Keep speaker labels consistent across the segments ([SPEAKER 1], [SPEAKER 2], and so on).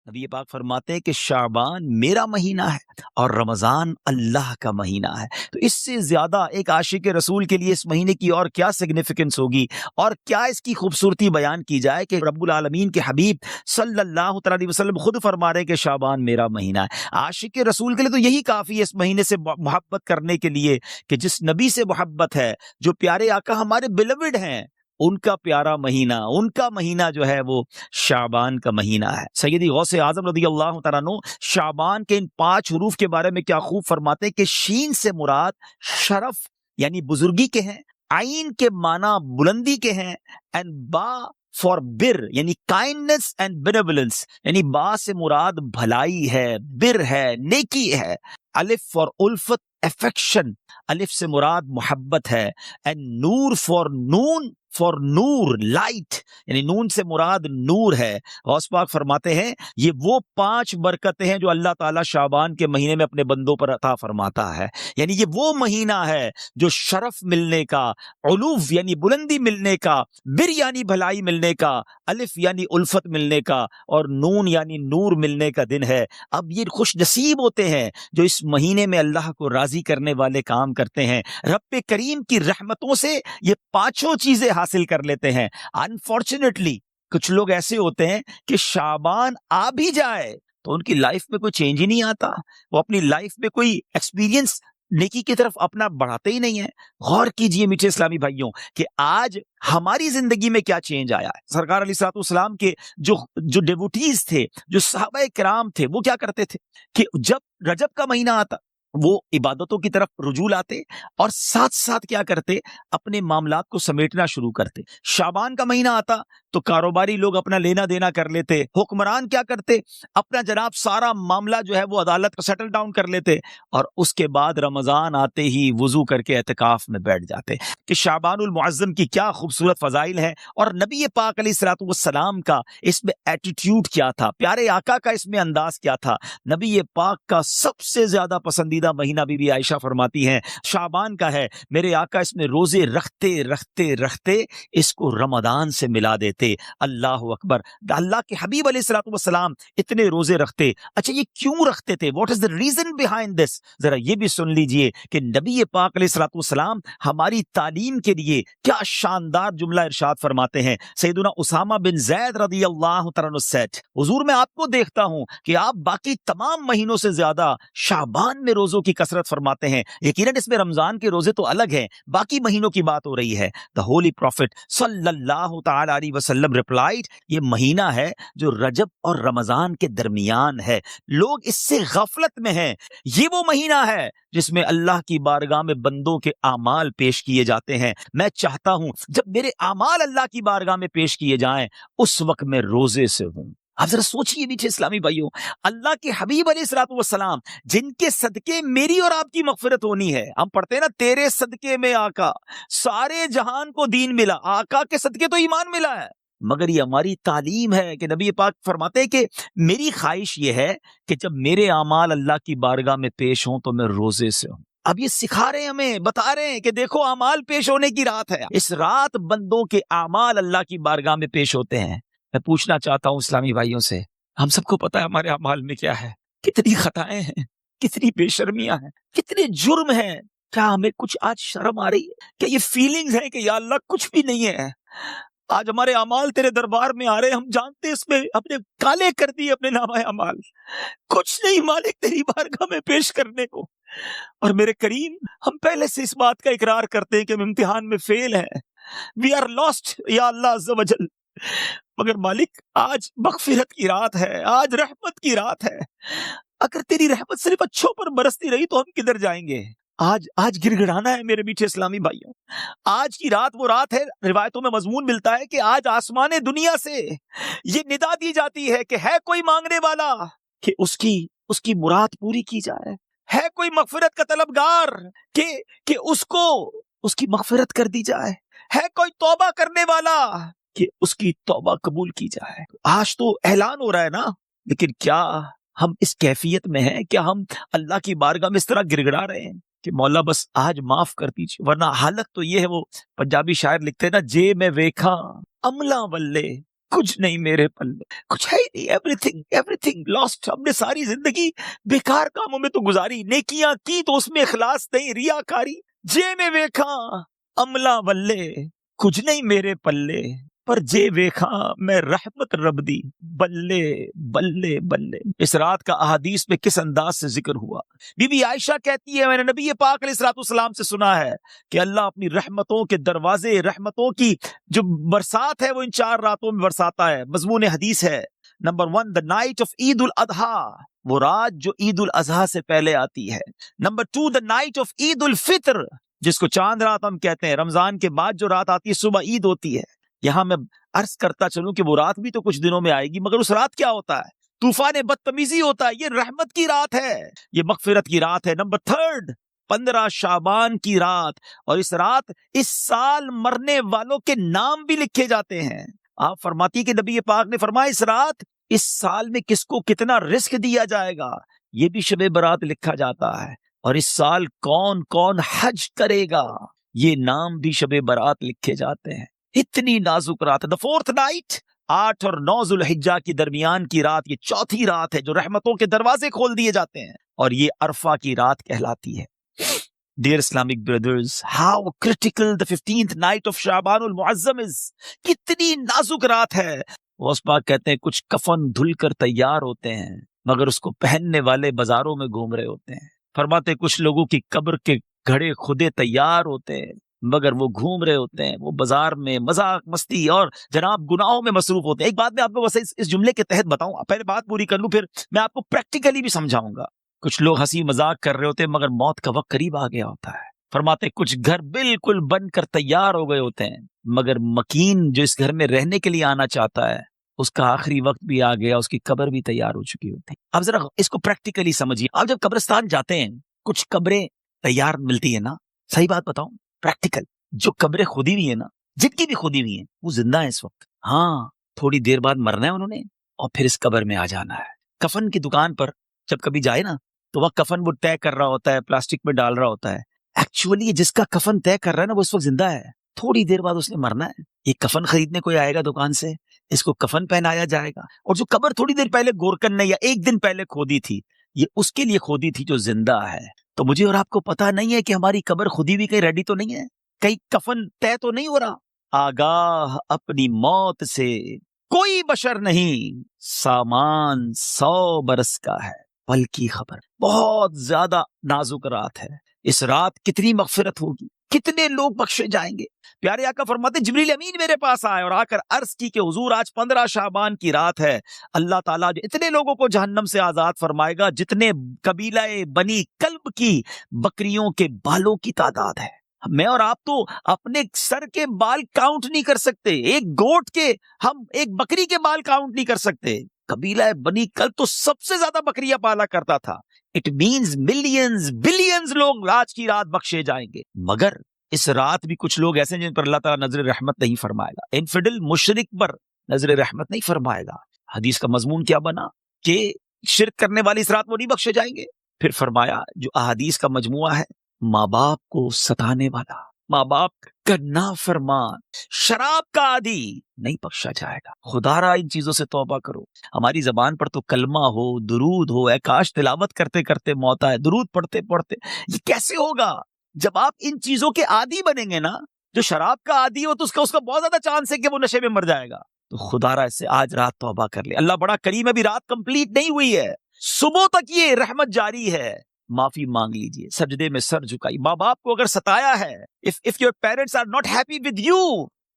[SPEAKER 1] نبی پاک فرماتے ہیں کہ شعبان میرا مہینہ ہے اور رمضان اللہ کا مہینہ ہے. تو اس سے زیادہ ایک عاشق رسول کے لیے اس مہینے کی اور کیا سگنیفیکنس ہوگی اور کیا اس کی خوبصورتی بیان کی جائے کہ رب العالمین کے حبیب صلی اللہ تعالی علیہ وسلم خود فرما رہے کہ شعبان میرا مہینہ ہے. عاشق رسول کے لیے تو یہی کافی ہے اس مہینے سے محبت کرنے کے لیے کہ جس نبی سے محبت ہے، جو پیارے آقا ہمارے بیلوڈ ہیں، ان کا پیارا مہینہ، ان کا مہینہ جو ہے وہ شعبان کا مہینہ ہے. سیدی غوث اعظم رضی اللہ تعالیٰ عنہ شعبان کے ان 5 حروف کے بارے میں کیا خوب فرماتے ہیں کہ شین سے مراد شرف یعنی بزرگی کے ہیں، عین کے معنی بلندی کے ہیں، اینڈ با فار بر یعنی کائنڈنس اینڈ بینیولنس یعنی با سے مراد بھلائی ہے، بر ہے، نیکی ہے. الف فار الفت افیکشن، الف سے مراد محبت ہے. And noor for noon for noor light یعنی نون سے مراد نور ہے. غوث پاک فرماتے ہیں یہ وہ 5 برکتیں ہیں جو اللہ تعالیٰ شعبان کے مہینے میں اپنے بندوں پر عطا فرماتا ہے. یعنی یہ وہ مہینہ ہے جو شرف ملنے کا، علوف یعنی بلندی ملنے کا، بر یعنی بھلائی ملنے کا، الف یعنی الفت ملنے کا اور نون یعنی نور ملنے کا دن ہے. اب یہ خوش نصیب ہوتے ہیں جو اس مہینے میں اللہ کو راضی کرنے والے کام کرتے ہیں، رب کریم کی رحمتوں سے یہ 5 چیزیں حاصل کر لیتے ہیں. انفارچونیٹلی کچھ لوگ ایسے ہوتے ہیں کہ شعبان آ بھی جائے تو ان کی لائف میں کوئی چینج ہی نہیں آتا، وہ اپنی لائف میں کوئی ایکسپیرینس نیکی کی طرف اپنا بڑھاتے ہی نہیں ہیں. غور کیجئے میٹھے اسلامی بھائیوں کہ آج ہماری زندگی میں کیا چینج آیا ہے. سرکار علیہ الصلوۃ والسلام کے جو ڈیوٹیز تھے، جو صحابہ کرام تھے، وہ کیا کرتے تھے کہ جب رجب کا مہینہ آتا وہ عبادتوں کی طرف رجوع لاتے اور ساتھ ساتھ کیا کرتے، اپنے معاملات کو سمیٹنا شروع کرتے. شعبان کا مہینہ آتا تو کاروباری لوگ اپنا لینا دینا کر لیتے، حکمران کیا کرتے، اپنا جناب سارا معاملہ جو ہے وہ عدالت کو سیٹل ڈاؤن کر لیتے اور اس کے بعد رمضان آتے ہی وضو کر کے اعتکاف میں بیٹھ جاتے. کہ شعبان المعظم کی کیا خوبصورت فضائل ہیں اور نبی پاک علیہ الصلوۃ والسلام کا اس میں ایٹیٹیوڈ کیا تھا، پیارے آقا کا اس میں انداز کیا تھا. نبی پاک کا سب سے زیادہ پسندیدہ مہینہ بی بی عائشہ فرماتی ہیں شعبان کا ہے. میرے آقا اس میں روزے رکھتے رکھتے رکھتے اس کو رمضان سے ملا دیتے. اللہ اکبر. اللہ کے حبیب علیہ الصلوۃ والسلام اتنے روزے رکھتے. اچھا یہ کیوں رکھتے تھے؟ What is the reason behind this? ذرا یہ بھی سن لیجئے کہ نبی پاک علیہ الصلوۃ والسلام ہماری تعلیم کے لیے کیا شاندار جملہ ارشاد فرماتے ہیں. سیدنا اسامہ بن زید رضی اللہ تعالیٰ عنہ said حضور میں آپ کو دیکھتا ہوں کہ آپ باقی تمام مہینوں سے زیادہ شعبان میں روزوں کی کثرت فرماتے ہیں. یقیناً اس میں رمضان کے روزے تو الگ ہیں، باقی مہینوں کی بات ہو رہی ہے. دا ہولی پروفٹ صلی اللہ تعالی علیہ وسلم ریپلائڈ یہ مہینہ ہے جو رجب اور رمضان کے درمیان ہے. لوگ اس سے غفلت میں ہیں. یہ وہ مہینہ ہے جس میں اللہ کی بارگاہ میں بندوں کے اعمال پیش کیے جاتے ہیں. میں چاہتا ہوں جب میرے اعمال اللہ کی بارگاہ میں پیش کیے جائیں اس وقت میں روزے سے ہوں. آپ ذرا سوچئے میٹھے اسلامی بھائیوں، اللہ کے حبیب علیہ الصلوۃ والسلام جن کے صدقے میری اور آپ کی مغفرت ہونی ہے. ہم پڑھتے ہیں نا تیرے صدقے میں آقا سارے جہان کو دین ملا، آقا کے صدقے تو ایمان ملا ہے. مگر یہ ہماری تعلیم ہے کہ نبی پاک فرماتے ہیں کہ میری خواہش یہ ہے کہ جب میرے اعمال اللہ کی بارگاہ میں پیش ہوں تو میں روزے سے ہوں. اب یہ سکھا رہے ہیں ہمیں، بتا رہے ہیں کہ دیکھو اعمال پیش ہونے کی رات ہے. اس رات بندوں کے اعمال اللہ کی بارگاہ میں پیش ہوتے ہیں. میں پوچھنا چاہتا ہوں اسلامی بھائیوں سے، ہم سب کو پتا ہے ہمارے اعمال میں کیا ہے، کتنی خطائیں ہیں، کتنی بے شرمیاں ہیں، کتنے جرم ہیں. کیا ہمیں کچھ آج شرم آ رہی ہے؟ کیا یہ فیلنگز ہے کہ یا اللہ کچھ بھی نہیں ہے؟ آج ہمارے اعمال تیرے دربار میں آ رہے ہیں، ہم جانتے اس میں اپنے کالے کر دیے اپنے نامہ اعمال، کچھ نہیں مالک تیری بارگاہ میں پیش کرنے کو. اور میرے کریم ہم پہلے سے اس بات کا اقرار کرتے ہیں کہ ہم امتحان میں فیل ہیں، وی آر لاسٹ یا اللہ عز و جل. مگر مالک آج مغفرت کی رات ہے، آج رحمت کی رات ہے. اگر تیری رحمت صرف اچھوں پر برستی رہی تو ہم کدھر جائیں گے؟ آج گڑ گڑانا ہے میرے میٹھے اسلامی بھائیوں. آج کی رات وہ رات ہے، روایتوں میں مضمون ملتا ہے کہ آج آسمان دنیا سے یہ ندا دی جاتی ہے کہ ہے کوئی مانگنے والا کہ اس کی مراد پوری کی جائے، ہے کوئی مغفرت کا طلبگار کہ اس کو اس کی مغفرت کر دی جائے، ہے کوئی توبہ کرنے والا کہ اس کی توبہ قبول کی جائے. آج تو اعلان ہو رہا ہے نا، لیکن کیا ہم اس کیفیت میں ہیں؟ کیا ہم اللہ کی بارگاہ میں اس طرح گڑ گڑا رہے ہیں کہ مولا بس آج معاف کر دیجیے؟ ورنہ حالت تو یہ ہے، وہ پنجابی شاعر لکھتے ہیں نا، جے میں ویکھا عملہ ولے کچھ نہیں میرے پلے، کچھ ہے ہی نہیں، ایوری تھنگ لاسٹ. ہم نے ساری زندگی بیکار کاموں میں تو گزاری، نیکیاں کی تو اس میں اخلاص نہیں، ریاکاری. جے میں ویکھا عملہ بلے، کچھ نہیں میرے پلے، پر جے ویکھا میں رحمت رب دی بلے بلے بلے. اس رات کا احادیث میں کس انداز سے ذکر ہوا. بی بی عائشہ کہتی ہے میں نے نبی پاک علیہ الصلوۃ والسلام سے سنا ہے کہ اللہ اپنی رحمتوں کے دروازے، رحمتوں کی جو برسات ہے وہ ان 4 راتوں میں برساتا ہے. مضمون حدیث ہے نمبر 1 the night of عید الاضحیٰ، وہ رات جو عید الاضحیٰ سے پہلے آتی ہے. نمبر 2 the night of عید الفطر، جس کو چاند رات ہم کہتے ہیں. رمضان کے بعد جو رات آتی ہے صبح عید ہوتی ہے. یہاں میں عرض کرتا چلوں کہ وہ رات بھی تو کچھ دنوں میں آئے گی، مگر اس رات کیا ہوتا ہے؟ طوفان بدتمیزی ہوتا ہے. یہ رحمت کی رات ہے، یہ مغفرت کی رات ہے. نمبر 3 15 شعبان کی رات، اور اس رات اس سال مرنے والوں کے نام بھی لکھے جاتے ہیں. آپ فرماتی کہ نبی پاک نے فرمایا اس رات اس سال میں کس کو کتنا رزق دیا جائے گا یہ بھی شب برات لکھا جاتا ہے، اور اس سال کون کون حج کرے گا یہ نام بھی شب برات لکھے جاتے ہیں. اتنی نازک رات ہے. The fourth night، 8 اور 9 ذوالحجہ کی درمیان کی رات، یہ چوتھی رات ہے جو رحمتوں کے دروازے کھول دیے جاتے ہیں، اور یہ عرفہ کی رات کہلاتی ہے. Dear Islamic brothers, how critical the 15th night of Shaban المعظم is. کتنی نازک رات ہے. غوث پاک کہتے ہیں کچھ کفن دھل کر تیار ہوتے ہیں مگر اس کو پہننے والے بازاروں میں گھوم رہے ہوتے ہیں. فرماتے کچھ لوگوں کی قبر کے گھڑے خودے تیار ہوتے ہیں مگر وہ گھوم رہے ہوتے ہیں، وہ بازار میں مذاق مستی اور جناب گناہوں میں مصروف ہوتے ہیں. ایک بات میں آپ کو بس اس جملے کے تحت بتاؤں، پہلے بات پوری کر لوں پھر میں آپ کو پریکٹیکلی بھی سمجھاؤں گا. کچھ لوگ ہنسی مذاق کر رہے ہوتے ہیں مگر موت کا وقت قریب آ گیا ہوتا ہے. فرماتے کچھ گھر بالکل بن کر تیار ہو گئے ہوتے ہیں مگر مکین جو اس گھر میں رہنے کے لیے آنا چاہتا ہے اس کا آخری وقت بھی آ گیا، اس کی قبر بھی تیار ہو چکی ہوتی. اب ذرا اس کو پریکٹیکلی سمجھیے. آپ جب قبرستان جاتے ہیں کچھ قبریں تیار ملتی ہے نا، صحیح بات بتاؤں پریکٹیکل، جو قبریں خودی ہوئی ہیں نا، جن کی بھی خودی ہوئی ہیں وہ زندہ ہیں اس وقت. ہاں تھوڑی دیر بعد مرنا ہے انہوں نے اور پھر اس قبر میں آ جانا ہے. کفن کی دکان پر جب کبھی جائے نا تو وہ کفن وہ طے کر رہا ہوتا ہے، پلاسٹک میں ڈال رہا ہوتا ہے. ایکچولی جس کا کفن طے کر رہا ہے نا وہ اس وقت زندہ ہے، تھوڑی دیر بعد اس نے مرنا ہے. یہ کفن خریدنے کوئی آئے گا دکان سے، اس کو کفن پہنایا جائے گا. اور جو قبر تھوڑی دیر پہلے گورکن نے یا 1 دن پہلے کھودی تھی یہ اس کے لیے کھودی تھی جو زندہ ہے. تو مجھے اور آپ کو پتا نہیں ہے کہ ہماری قبر خودی بھی کہیں ریڈی تو نہیں ہے، کہیں کفن طے تو نہیں ہو رہا. آگاہ اپنی موت سے کوئی بشر نہیں، سامان 100 برس کا ہے. پل کی خبر، بہت زیادہ نازک رات ہے. اس رات کتنی مغفرت ہوگی، کتنے لوگ بخشے جائیں گے. پیارے آقا فرماتے جبریل امین میرے پاس آئے اور آ کر عرض کی کہ حضور آج 15 شعبان کی رات ہے، اللہ تعالیٰ اتنے لوگوں کو جہنم سے آزاد فرمائے گا جتنے قبیلہ بنی کلب کی بکریوں کے بالوں کی تعداد ہے. میں اور آپ تو اپنے سر کے بال کاؤنٹ نہیں کر سکتے، ایک گوٹ کے، ہم ایک بکری کے بال کاؤنٹ نہیں کر سکتے. قبیلہ بنی کلب تو سب سے زیادہ بکریاں پالا کرتا تھا. اٹ مینز ملینز بلینز لوگ آج کی رات بخشے جائیں گے. مگر اس رات بھی کچھ لوگ ایسے ہیں جن پر اللہ تعالیٰ نظر رحمت نہیں فرمائے گا. انفیڈل مشرک پر نظر رحمت نہیں فرمائے گا. حدیث کا مضمون کیا بنا کہ شرک کرنے والی اس رات وہ نہیں بخشے جائیں گے. پھر فرمایا جو احادیث کا مجموعہ ہے، ماں باپ کو ستانے والا، ماں باپ کا نافرمان، شراب کا عادی نہیں بخشا جائے گا. خدا را ان چیزوں سے توبہ کرو. ہماری زبان پر تو کلمہ ہو، درود ہو، اے کاش تلاوت کرتے کرتے موت آئے، درود پڑھتے پڑھتے. یہ کیسے ہوگا جب آپ ان چیزوں کے عادی بنیں گے نا؟ جو شراب کا عادی ہو تو اس کا بہت زیادہ چانس ہے کہ وہ نشے میں مر جائے گا. تو خدا را اس سے آج رات توبہ کر لے. اللہ بڑا کریم ہے، ابھی رات کمپلیٹ نہیں ہوئی ہے، صبح تک یہ رحمت جاری ہے. معافی مانگ لیجئے، سجدے میں سر جھکائی. ماں باپ کو اگر ستایا ہے، if your parents are not happy with you,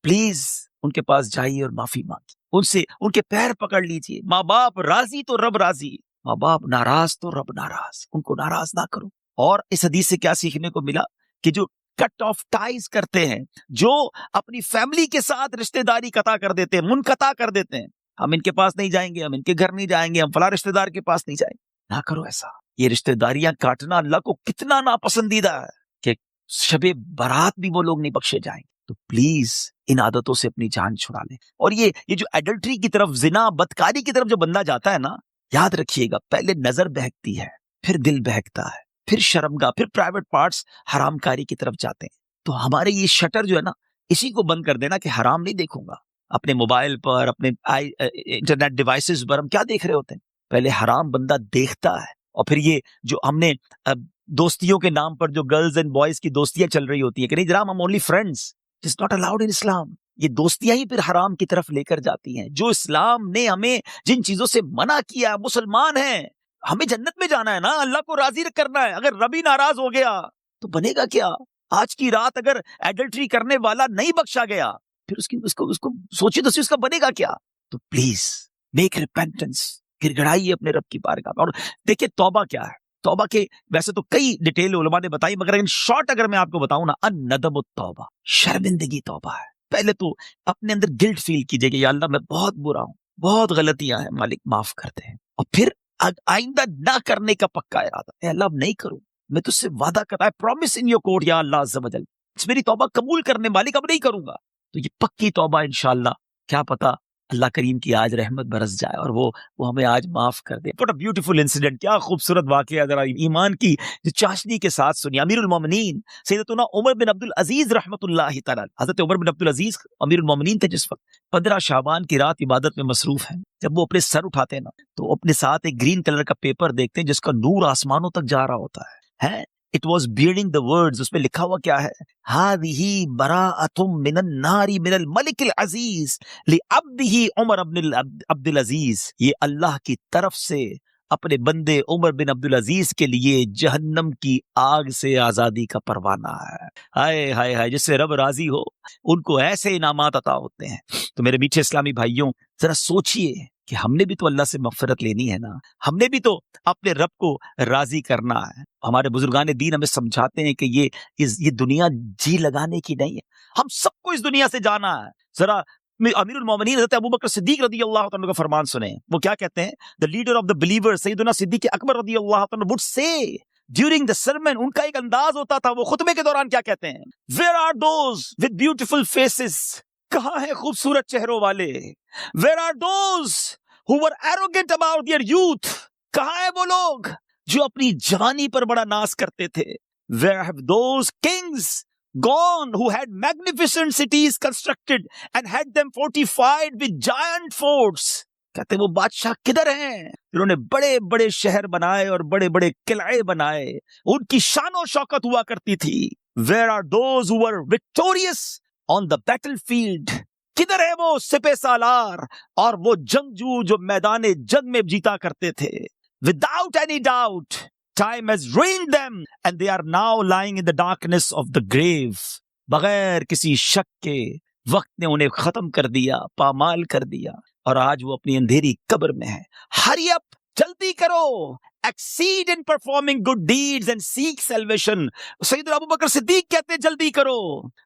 [SPEAKER 1] please ان کے پاس جائیے اور معافی مانگیے، ان سے ان کے پیر پکڑ لیجئے. ماں باپ راضی تو رب راضی، ماں باپ ناراض تو رب ناراض. ان کو ناراض نہ کرو. اور اس حدیث سے کیا سیکھنے کو ملا کہ جو کٹ آف ٹائز کرتے ہیں، جو اپنی فیملی کے ساتھ رشتہ داری قطع کر دیتے ہیں، منقطع کر دیتے ہیں، ہم ان کے پاس نہیں جائیں گے، ہم ان کے گھر نہیں جائیں گے، ہم فلاں رشتہ دار کے پاس نہیں جائیں گے. نہ کرو ایسا. یہ رشتہ داریاں کاٹنا اللہ کو کتنا ناپسندیدہ ہے کہ شب برات بھی وہ لوگ نہیں بخشے جائیں گے. تو پلیز ان عادتوں سے اپنی جان چھڑا لیں. اور یہ جو ایڈلٹری کی طرف، زنا بدکاری کی طرف جو بندہ جاتا ہے نا، یاد رکھیے گا پہلے نظر بہکتی ہے، پھر دل بہکتا ہے، پھر شرمگاہ، پھر پرائیویٹ پارٹس حرام کاری کی طرف جاتے ہیں. تو ہمارے یہ شٹر جو ہے نا، اسی کو بند کر دینا کہ حرام نہیں دیکھوں گا، اپنے موبائل پر، اپنے انٹرنیٹ ڈیوائسز پر ہم کیا دیکھ رہے ہوتے ہیں؟ پہلے حرام بندہ دیکھتا ہے، اور پھر یہ جو ہم نے دوستیوں کے نام پر جو گرلز اینڈ بوائز کی دوستیاں چل رہی ہوتی ہیں کہ نہیں جناب ہم only friends, it is not allowed in Islam. یہ دوستیاں ہی پھر حرام کی طرف لے کر جاتی ہیں. جو اسلام نے ہمیں جن چیزوں سے منع کیا، مسلمان ہیں، ہمیں جنت میں جانا ہے نا، اللہ کو راضی کرنا ہے. اگر رب ہی ناراض ہو گیا تو بنے گا کیا؟ آج کی رات اگر ایڈلٹری کرنے والا نہیں بخشا گیا، پھر اس کو سوچے تو اس کا بنے گا کیا؟ تو پلیز میک ریپینٹنس، گر گڑائیے اپنے رب کی بارگاہ میں. اور دیکھیں توبہ کیا ہے. توبہ کے ویسے تو کئی ڈیٹیل علماء نے بتائی، مگر ان شارٹ اگر میں آپ کو بتاؤں نا، الندم التوبہ، شرمندگی توبہ ہے. پہلے تو اپنے اندر گلٹ فیل کیجئے کہ یا اللہ میں بہت برا ہوں، بہت غلطیاں ہیں، مالک معاف کر دے. اور پھر آئندہ نہ کرنے کا پکا ارادہ، اے اللہ اب نہیں کروں، میں تجھ سے وعدہ کرتا ہے، پرومس ان یور کورٹ یا اللہ عز و جل، میری توبہ قبول کرنے مالک اب نہیں کروں گا. تو یہ پکی توبہ انشاءاللہ، کیا پتا اللہ کریم کی آج رحمت برس جائے اور وہ ہمیں آج معاف کر دے. What a beautiful incident، کیا خوبصورت واقعہ، ذرا ایمان کی جو چاشنی کے ساتھ سنی. امیر المومنین سیدتنا عمر بن عبد العزیز رحمۃ اللہ تعالی، حضرت عمر بن عبد العزیز امیر المومنین تھے جس وقت. 15 شعبان کی رات عبادت میں مصروف ہیں. جب وہ اپنے سر اٹھاتے ہیں نا تو اپنے ساتھ ایک گرین کلر کا پیپر دیکھتے ہیں جس کا نور آسمانوں تک جا رہا ہوتا ہے. It was bearing the words، اس میں لکھا ہوا کیا ہے؟ هذه براءة من النار من الملک العزیز لعبده عمر بن عبد العزیز. یہ اللہ کی طرف سے اپنے بندے عمر بن عبد العزیز کے لیے جہنم کی آگ سے آزادی کا پروانہ ہے. ہائے ہائے ہائے، جس سے رب راضی ہو ان کو ایسے انعامات عطا ہوتے ہیں. تو میرے میٹھے اسلامی بھائیوں، ذرا سوچئے کہ ہم نے بھی تو اللہ سے مغفرت لینی ہے نا، ہم نے بھی تو اپنے رب کو راضی کرنا ہے. ہمارے بزرگان دین ہمیں سمجھاتے ہیں کہ یہ دنیا جی لگانے کی نہیں ہے، ہم سب کو اس دنیا سے جانا ہے. ذرا امیر المومنین حضرت ابوبکر صدیق رضی اللہ عنہ کا فرمان سنیں. وہ کیا کہتے ہیں؟ the leader of the believers سیدنا صدیق اکبر رضی اللہ عنہ would say during the sermon، ان کا ایک انداز ہوتا تھا، وہ خطبے کے دوران کیا کہتے ہیں؟ where are those with beautiful faces، کہاں ہیں خوبصورت چہروں والے؟ where are those who were arrogant about their youth، کہاں ہیں وہ لوگ جو اپنی جوانی پر بڑا ناز کرتے تھے؟ where have those kings gone who had magnificent cities constructed and had them fortified with giant forts، کہتے ہیں وہ بادشاہ کدھر ہیں جنہوں نے بڑے بڑے شہر بنائے اور بڑے بڑے قلعے بنائے، ان کی شان و شوکت ہوا کرتی تھی. where are those who were victorious on the battlefield، کدھر ہے وہ سپہ سالار اور وہ جنگجو جو میدان جنگ میں جیتا کرتے تھے؟ without any doubt time has ruined them and they are now lying in the darkness of the grave، بغیر کسی شک کے وقت نے انہیں ختم کر دیا، پامال کر دیا، اور آج وہ اپنی اندھیری قبر میں ہے. hurry up، جلدی کرو، exceed in performing good deeds and seek salvation. سیدنا ابوبکر صدیق کہتے ہیں جلدی کرو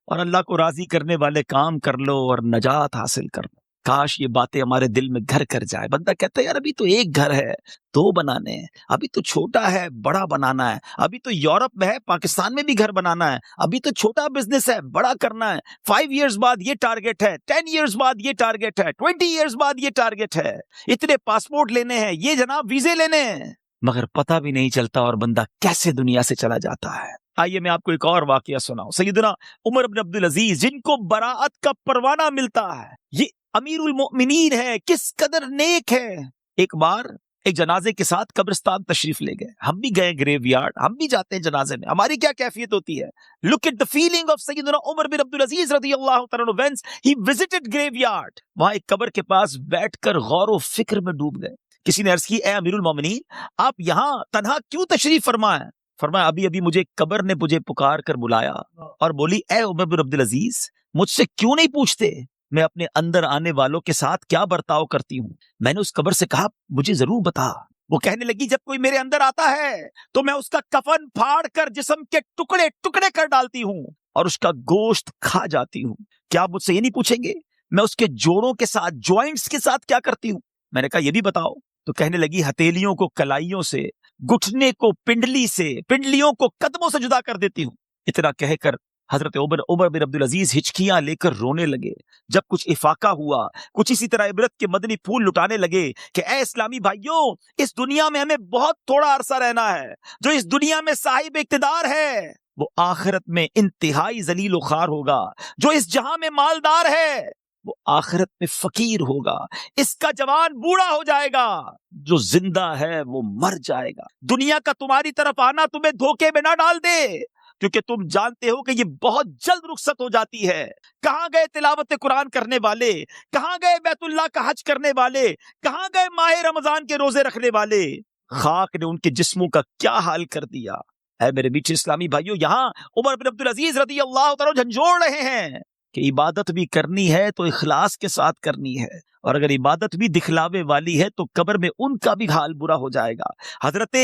[SPEAKER 1] اور اللہ کو راضی کرنے والے کام کر لو اور نجات حاصل کر لو. کاش یہ باتیں ہمارے دل میں گھر کر جائے. بندہ کہتا ہے یار ابھی تو ایک گھر ہے، 2 بنانے ہیں، ابھی تو چھوٹا ہے بڑا بنانا ہے، ابھی تو یورپ میں ہے پاکستان میں بھی گھر بنانا ہے، ابھی تو چھوٹا بزنس ہے بڑا کرنا ہے، 5 ایئرز بعد یہ ٹارگٹ ہے، 10 ایئرز بعد یہ ٹارگٹ ہے، 20 ایئرز بعد یہ ٹارگٹ ہے، اتنے پاسپورٹ لینے ہیں، یہ جناب ویزے لینے ہیں، مگر پتہ بھی نہیں چلتا اور بندہ کیسے دنیا سے چلا جاتا ہے. آئیے میں آپ کو ایک اور واقعہ سناؤں. سیدنا عمر بن عبد العزیز جن کو براءت کا پروانہ ملتا ہے، یہ امیر المؤمنین ہے، کس قدر نیک ہے. ایک بار ایک جنازے کے ساتھ قبرستان تشریف لے گئے. ہم بھی گئے گریو یارڈ، ہم بھی جاتے ہیں جنازے میں، ہماری کیا کیفیت ہوتی ہے؟ Look at the feeling of سیدنا عمر بن عبد العزیز رضی اللہ تعالیٰ عنہ when he visited graveyard. وہاں ایک قبر کے پاس بیٹھ کر غور و فکر میں ڈوب گئے. کسی نے عرض کی اے امیر المومنین آپ یہاں تنہا کیوں تشریف فرما ہیں؟ فرمایا ابھی مجھے قبر نے مجھے پکار کر بلایا اور بولی اے عمر بن عبد العزیز مجھ سے کیوں نہیں پوچھتے میں اپنے اندر آنے والوں کے ساتھ کیا برتاؤ کرتی ہوں؟ میں نے اس قبر سے کہا مجھے ضرور بتا. وہ کہنے لگی جب کوئی میرے اندر آتا ہے تو میں اس کا کفن پھاڑ کر جسم کے ٹکڑے ٹکڑے کر ڈالتی ہوں اور اس کا گوشت کھا جاتی ہوں. کیا آپ مجھ سے یہ نہیں پوچھیں گے میں اس کے جوڑوں کے ساتھ جوائنٹس کے ساتھ کیا کرتی ہوں؟ میں نے کہا یہ بھی بتاؤ. تو کہنے لگی ہتھیلیوں کو کلائیوں سے، گھٹنے کو پنڈلی سے، پنڈلیوں کو قدموں سے جدا کر دیتی ہوں. اتنا کہہ کر حضرت عمر بن عبد العزیز ہچکیاں لے کر رونے لگے. جب کچھ افاقہ ہوا، کچھ اسی طرح عبرت کے مدنی پھول لٹانے لگے کہ اے اسلامی بھائیوں اس دنیا میں ہمیں بہت تھوڑا عرصہ رہنا ہے. جو اس دنیا میں صاحب اقتدار ہے وہ آخرت میں انتہائی ذلیل و خوار ہوگا. جو اس جہاں میں مالدار ہے وہ آخرت میں فقیر ہوگا. اس کا جوان بوڑھا ہو جائے گا, جو زندہ ہے وہ مر جائے گا. دنیا کا تمہاری طرف آنا تمہیں دھوکے میں نہ ڈال دے, کیونکہ تم جانتے ہو کہ یہ بہت جلد رخصت ہو جاتی ہے. کہاں گئے تلاوت قرآن کرنے والے, کہاں گئے بیت اللہ کا حج کرنے والے, کہاں گئے ماہ رمضان کے روزے رکھنے والے؟ خاک نے ان کے جسموں کا کیا حال کر دیا. اے میرے میٹھے اسلامی بھائیوں, یہاں عمر بن عبدالعزیز رضی اللہ تعالیٰ جھنجھوڑ رہے ہیں کہ عبادت بھی کرنی ہے تو اخلاص کے ساتھ کرنی ہے, اور اگر عبادت بھی دکھلاوے والی ہے تو قبر میں ان کا بھی حال برا ہو جائے گا. حضرت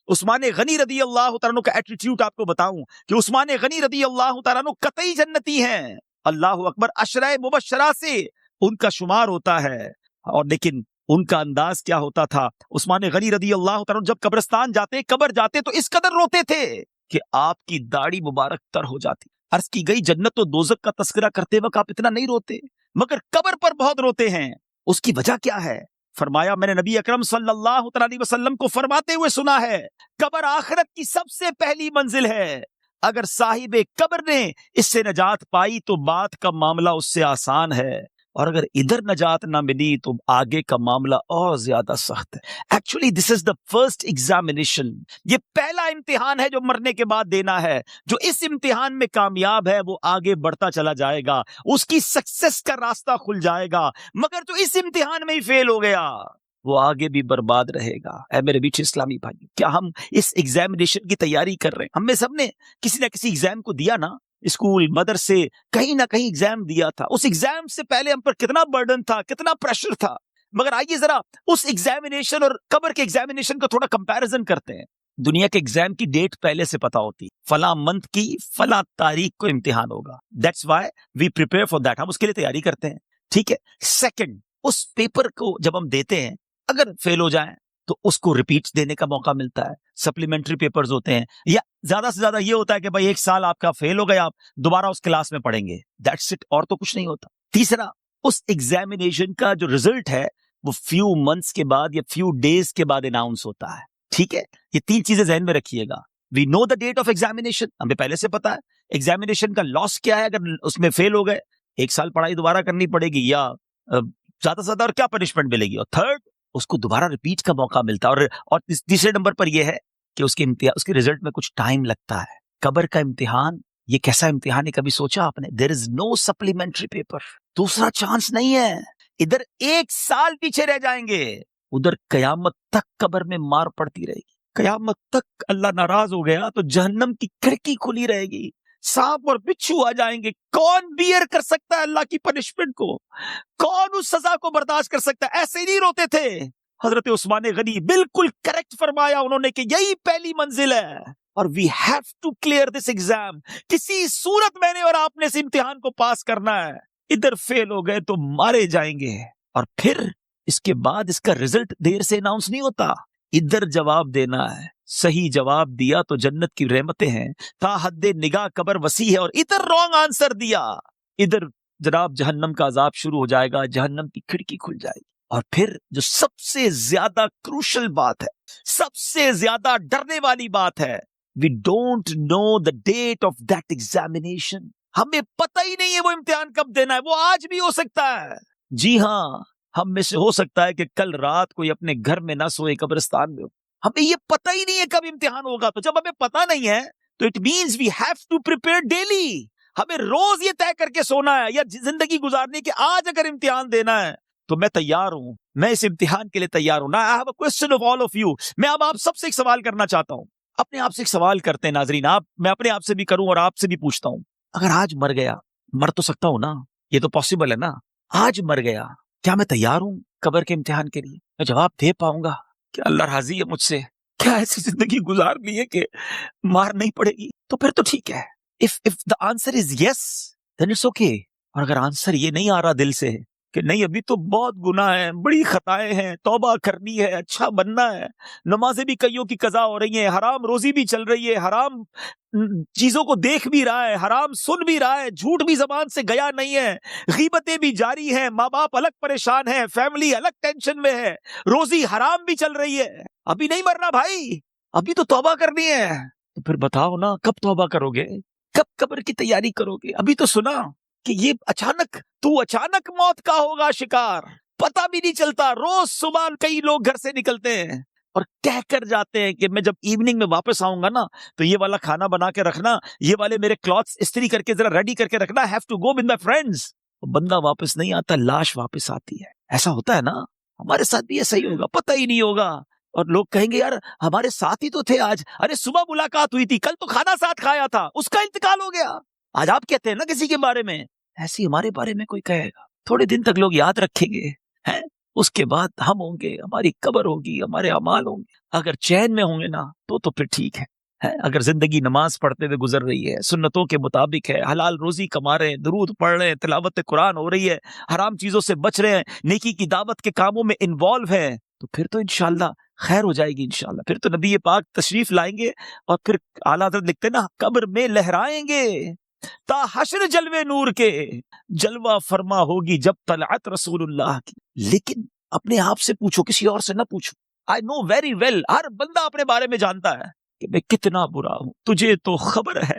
[SPEAKER 1] عثمان غنی رضی اللہ تعالیٰ عنہ کا ایٹیٹیوڈ آپ کو بتاؤں کہ عثمان غنی رضی اللہ تعالیٰ عنہ قطعی جنتی ہیں. اللہ اکبر, عشرہ مبشرہ سے ان کا شمار ہوتا ہے. اور لیکن ان کا انداز کیا ہوتا تھا؟ عثمان غنی رضی اللہ تعالیٰ عنہ جب قبرستان جاتے, قبر جاتے تو اس قدر روتے تھے کہ آپ کی داڑھی مبارک تر ہو جاتی. عرض کی گئی جنت و دوزخ کا تذکرہ کرتے وقت آپ اتنا نہیں روتے, مگر قبر پر بہت روتے ہیں. اس کی وجہ کیا ہے؟ فرمایا, میں نے نبی اکرم صلی اللہ علیہ وسلم کو فرماتے ہوئے سنا ہے, قبر آخرت کی سب سے پہلی منزل ہے. اگر صاحب قبر نے اس سے نجات پائی تو بات کا معاملہ اس سے آسان ہے, اور اگر ادھر نجات نہ ملی تو آگے کا معاملہ اور زیادہ سخت ہے. Actually this is the first examination, یہ پہلا امتحان ہے جو مرنے کے بعد دینا ہے. جو اس امتحان میں کامیاب ہے وہ آگے بڑھتا چلا جائے گا, اس کی سکسس کا راستہ کھل جائے گا. مگر جو اس امتحان میں ہی فیل ہو گیا وہ آگے بھی برباد رہے گا. اے میرے بیچ اسلامی بھائی, کیا ہم اس ایگزامینیشن کی تیاری کر رہے ہیں؟ ہم میں سب نے کسی نہ کسی ایگزام کو دیا نا, اسکول مدرسے کہیں نہ کہیں ایگزام دیا تھا. اس ایگزام سے پہلے ہم پر کتنا برڈن تھا, کتنا پریشر تھا. مگر آئیے ذرا اس ایگزامینیشن اور قبر کے ایگزامینیشن کا تھوڑا کمپیریزن کرتے ہیں. دنیا کے ایگزام کی ڈیٹ پہلے سے پتا ہوتی, فلاں منتھ کی فلاں تاریخ کو امتحان ہوگا. That's why we prepare for that, ہم اس کے لیے تیاری کرتے ہیں. ٹھیک ہے. سیکنڈ, اس پیپر کو جب ہم دیتے ہیں, اگر فیل ہو جائیں تو اس کو ریپیٹ دینے کا موقع ملتا ہے. سپلیمنٹری پیپرز ہوتے ہیں, یا زیادہ سے زیادہ یہ ہوتا ہے کہ بھائی ایک سال آپ کا فیل ہو گیا, آپ دوبارہ اس کلاس میں پڑھیں گے. دیٹس اٹ, اور تو کچھ نہیں ہوتا. تیسرا, اس ایگزامینیشن کا جو ریزلٹ ہے وہ فیو منتھس کے بعد یا فیو ڈیز کے بعد اناؤنس ہوتا ہے. ٹھیک ہے, یہ تین چیزیں ذہن میں رکھیے گا. وی نو دا ڈیٹ آف ایگزامینیشن, ہمیں پہلے سے پتا ہے. ایگزامینیشن کا لاس کیا ہے اگر اس میں فیل ہو گئے؟ ایک سال پڑھائی دوبارہ کرنی پڑے گی, یا زیادہ سے زیادہ اور کیا پنشمنٹ ملے گی. اور تھرڈ, اس کو دوبارہ ریپیٹ کا موقع ملتا ہے. اور تیسرے نمبر پر یہ ہے کہ اس کے رزلٹ میں کچھ ٹائم لگتا ہے. قبر کا امتحان یہ کیسا امتحان ہے, کبھی سوچا آپ نے؟ دیر از نو سپلیمنٹری پیپر, دوسرا چانس نہیں ہے. ادھر ایک سال پیچھے رہ جائیں گے, ادھر قیامت تک قبر میں مار پڑتی رہے گی. قیامت تک اللہ ناراض ہو گیا تو جہنم کی کھڑکی کھلی رہے گی, سانپ اور بچھو آ جائیں گے. کون بیئر کر سکتا ہے اللہ کی پنشمنٹ کو؟ کون اس سزا کو برداشت کر سکتا ہے؟ ایسے ہی نہیں روتے تھے. حضرت عثمان غنی بالکل کریکٹ فرمایا انہوں نے کہ یہی پہلی منزل ہے, اور we have to clear this exam. کسی صورت میں نے اور آپ نے اس امتحان کو پاس کرنا ہے. ادھر فیل ہو گئے تو مارے جائیں گے, اور پھر اس کے بعد اس کا رزلٹ دیر سے اناؤنس نہیں ہوتا. ادھر جواب دینا ہے, صحیح جواب دیا تو جنت کی رحمتیں ہیں, تا حد نگاہ قبر وسیع ہے. اور ادھر رانگ آنسر دیا, ادھر جناب جہنم کا عذاب شروع ہو جائے گا, جہنم کی کھڑکی کھل جائے گی. اور پھر جو سب سے زیادہ کروشل بات ہے, سب سے زیادہ ڈرنے والی بات ہے, we don't know the date of that examination. ہمیں پتہ ہی نہیں ہے وہ امتحان کب دینا ہے. وہ آج بھی ہو سکتا ہے. جی ہاں, ہم میں سے ہو سکتا ہے کہ کل رات کوئی اپنے گھر میں نہ سوئے, قبرستان میں ہو. ہمیں یہ پتہ ہی نہیں ہے کب امتحان ہوگا. تو جب ہمیں پتہ نہیں ہے تو it means we have to prepare daily. ہمیں روز یہ طے کر کے سونا ہے یا زندگی گزارنی کہ آج اگر امتحان دینا ہے تو میں تیار ہوں, میں اس امتحان کے لیے تیار ہوں. I have a question of all of you. میں اب آپ سب سے ایک سوال کرنا چاہتا ہوں. اپنے آپ سے ایک سوال کرتے ہیں ناظرین, میں اپنے آپ سے بھی کروں اور آپ سے بھی پوچھتا ہوں. اگر آج مر گیا, مر تو سکتا ہوں نا, یہ تو پاسبل ہے نا. آج مر گیا, کیا میں تیار ہوں قبر کے امتحان کے لیے؟ میں جواب دے پاؤں گا؟ کیا اللہ راضی ہے مجھ سے؟ کیا ایسی زندگی گزارنی ہے کہ مار نہیں پڑے گی؟ تو پھر تو ٹھیک ہے. if the answer is yes, then it's okay. اور اگر آنسر یہ نہیں آ رہا دل سے کہ نہیں ابھی تو بہت گناہ ہیں, بڑی خطائیں ہیں, توبہ کرنی ہے, اچھا بننا ہے, نمازیں بھی کئیوں کی قضا ہو رہی ہیں, حرام روزی بھی چل رہی ہے, حرام چیزوں کو دیکھ بھی رہا ہے, حرام سن بھی رہا ہے, جھوٹ بھی زبان سے گیا نہیں ہے, غیبتیں بھی جاری ہیں, ماں باپ الگ پریشان ہیں, فیملی الگ ٹینشن میں ہے, روزی حرام بھی چل رہی ہے, ابھی نہیں مرنا بھائی, ابھی تو توبہ کرنی ہے. تو پھر بتاؤ نا, کب توبہ کرو گے؟ کب قبر کی تیاری کرو گے؟ ابھی تو سنا کہ یہ اچانک موت کا ہوگا شکار، پتہ بھی نہیں چلتا. روز صبح کئی لوگ گھر سے نکلتے ہیں اور کہہ کر جاتے ہیں کہ میں جب ایوننگ میں واپس آؤں گا نا تو یہ والا کھانا بنا کے رکھنا، یہ والے میرے کلاتھس استری کر کے ذرا ریڈی کر کے رکھنا، have to go with my friends. بندہ واپس نہیں آتا، لاش واپس آتی ہے. ایسا ہوتا ہے نا، ہمارے ساتھ بھی ایسا ہی ہوگا، پتہ ہی نہیں ہوگا. اور لوگ کہیں گے یار ہمارے ساتھ ہی تو تھے آج، ارے صبح ملاقات ہوئی تھی، کل تو کھانا ساتھ کھایا تھا، اس کا انتقال ہو گیا. آج آپ کہتے ہیں نا کسی کے بارے میں، ایسی ہمارے بارے میں کوئی کہے گا، تھوڑے دن تک لوگ یاد رکھیں گے، ہیں؟ اس کے بعد ہم ہوں گے، ہماری قبر ہوگی، ہمارے اعمال ہوں گے. اگر چین میں ہوں گے نا تو پھر ٹھیک ہے. اگر زندگی نماز پڑھتے ہوئے گزر رہی ہے، سنتوں کے مطابق ہے، حلال روزی کما رہے ہیں، درود پڑھ رہے ہیں، تلاوت قرآن ہو رہی ہے، حرام چیزوں سے بچ رہے ہیں، نیکی کی دعوت کے کاموں میں انوالو ہے، تو پھر تو انشاءاللہ خیر ہو جائے گی. انشاءاللہ پھر تو نبی پاک تشریف لائیں گے اور پھر اعلیٰ حضرت لکھتے نا قبر میں لہرائیں گے تا حشر جلوے نور کے، جلوہ فرما ہوگی جب طلعت رسول اللہ کی. لیکن اپنے آپ سے پوچھو، کسی اور سے نہ پوچھو. I know very well، ہر بندہ اپنے بارے میں جانتا ہے کہ میں کتنا برا ہوں، تجھے تو خبر ہے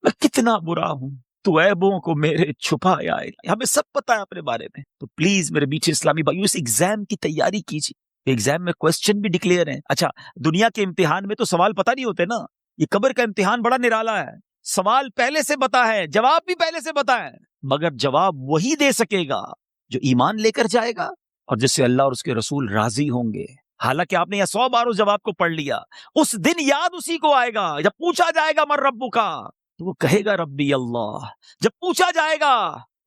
[SPEAKER 1] میں کتنا برا ہوں، تو عیبوں کو میرے چھپایا ہے. ہمیں سب پتا ہے اپنے بارے میں. تو پلیز میرے میٹھے اسلامی بھائیو، اس ایگزام کی تیاری کیجیے. ایگزام میں کوسچن بھی ڈکلیئر ہیں. اچھا، دنیا کے امتحان میں تو سوال پتہ نہیں ہوتے نا، یہ قبر کا امتحان بڑا نرالا ہے. سوال پہلے سے بتا ہے، جواب بھی پہلے سے بتا ہے، مگر جواب وہی دے سکے گا جو ایمان لے کر جائے گا اور جس سے اللہ اور اس کے رسول راضی ہوں گے. حالانکہ آپ نے یہ 100 بار اس جواب کو پڑھ لیا، اس دن یاد اسی کو آئے گا جب پوچھا جائے گا من ربک کا، تو وہ کہے گا ربی اللہ. جب پوچھا جائے گا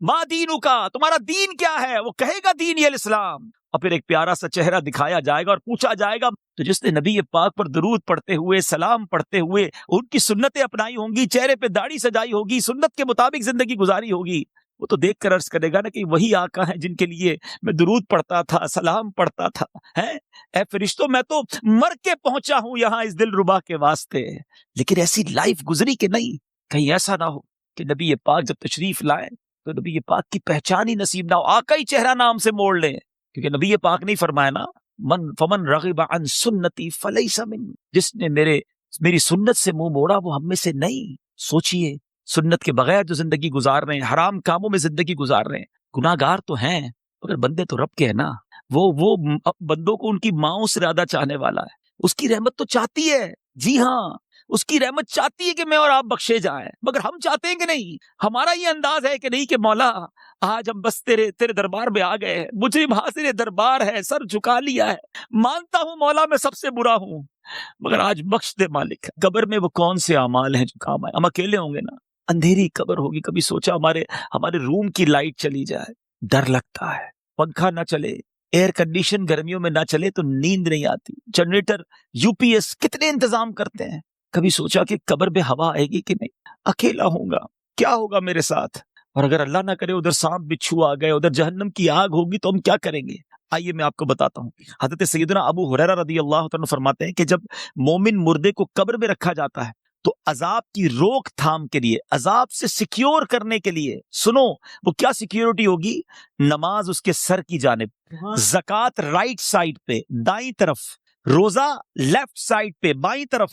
[SPEAKER 1] ما دینک کا، تمہارا دین کیا ہے، وہ کہے گا دینی الاسلام. اور پھر ایک پیارا سا چہرہ دکھایا جائے گا اور پوچھا جائے گا تو جس نے نبی پاک پر درود پڑھتے ہوئے، سلام پڑھتے ہوئے ان کی سنتیں اپنائی ہوں گی، چہرے پہ داڑھی سجائی ہوگی، سنت کے مطابق زندگی گزاری ہوگی، وہ تو دیکھ کر عرض کرے گا نا کہ وہی آقا ہیں جن کے لیے میں درود پڑھتا تھا، سلام پڑھتا تھا. اے فرشتوں، میں تو مر کے پہنچا ہوں یہاں اس دل ربا کے واسطے. لیکن ایسی لائف گزری کہ نہیں، کہیں ایسا نہ ہو کہ نبی پاک جب تشریف لائیں تو نبی پاک کی پہچان ہی نصیب نہ ہو، آقا ہی چہرہ نام سے موڑ لیں. کیونکہ نبی پاک نہیں فرمایا نا فمن رغب عن سنتی فلیس من، جس نے میری سنت سے منہ موڑا وہ ہم میں سے نہیں. سوچئے، سنت کے بغیر جو زندگی گزار رہے ہیں، حرام کاموں میں زندگی گزار رہے ہیں، گناہگار تو ہیں مگر بندے تو رب کے ہیں نا. وہ بندوں کو ان کی ماؤں سے زیادہ چاہنے والا ہے. اس کی رحمت تو چاہتی ہے، جی ہاں، اس کی رحمت چاہتی ہے کہ میں اور آپ بخشے جائیں، مگر ہم چاہتے ہیں کہ نہیں. ہمارا یہ انداز ہے کہ نہیں کہ مولا آج ہم بس تیرے دربار میں آ گئے ہیں، مجرم حاضر دربار ہے، سر جھکا لیا ہے، مانتا ہوں مولا میں سب سے برا ہوں، مگر آج بخش دے مالک. قبر میں وہ کون سے اعمال ہیں جو کام آئے؟ ہم اکیلے ہوں گے نا، اندھیری قبر ہوگی. کبھی سوچا ہمارے روم کی لائٹ چلی جائے، ڈر لگتا ہے. پنکھا نہ چلے، ایئر کنڈیشن گرمیوں میں نہ چلے تو نیند نہیں آتی. جنریٹر، یو پی ایس کتنے انتظام کرتے ہیں. کبھی سوچا کہ قبر میں ہوا آئے گی کہ نہیں، اکیلا ہوں گا، کیا ہوگا میرے ساتھ؟ اور اگر اللہ نہ کرے ادھر سانپ بچھو آ گئے، ادھر جہنم کی آگ ہوگی تو ہم کیا کریں گے؟ آئیے میں آپ کو بتاتا ہوں. حضرت سیدنا ابو ہریرہ رضی اللہ تعالیٰ فرماتے ہیں کہ جب مومن مردے کو قبر میں رکھا جاتا ہے تو عذاب کی روک تھام کے لیے، عذاب سے سیکیور کرنے کے لیے، سنو وہ کیا سیکیورٹی ہوگی؟ نماز اس کے سر کی جانب، زکوٰۃ رائٹ سائڈ پہ دائیں طرف، روزہ لیفٹ سائڈ پہ بائیں طرف،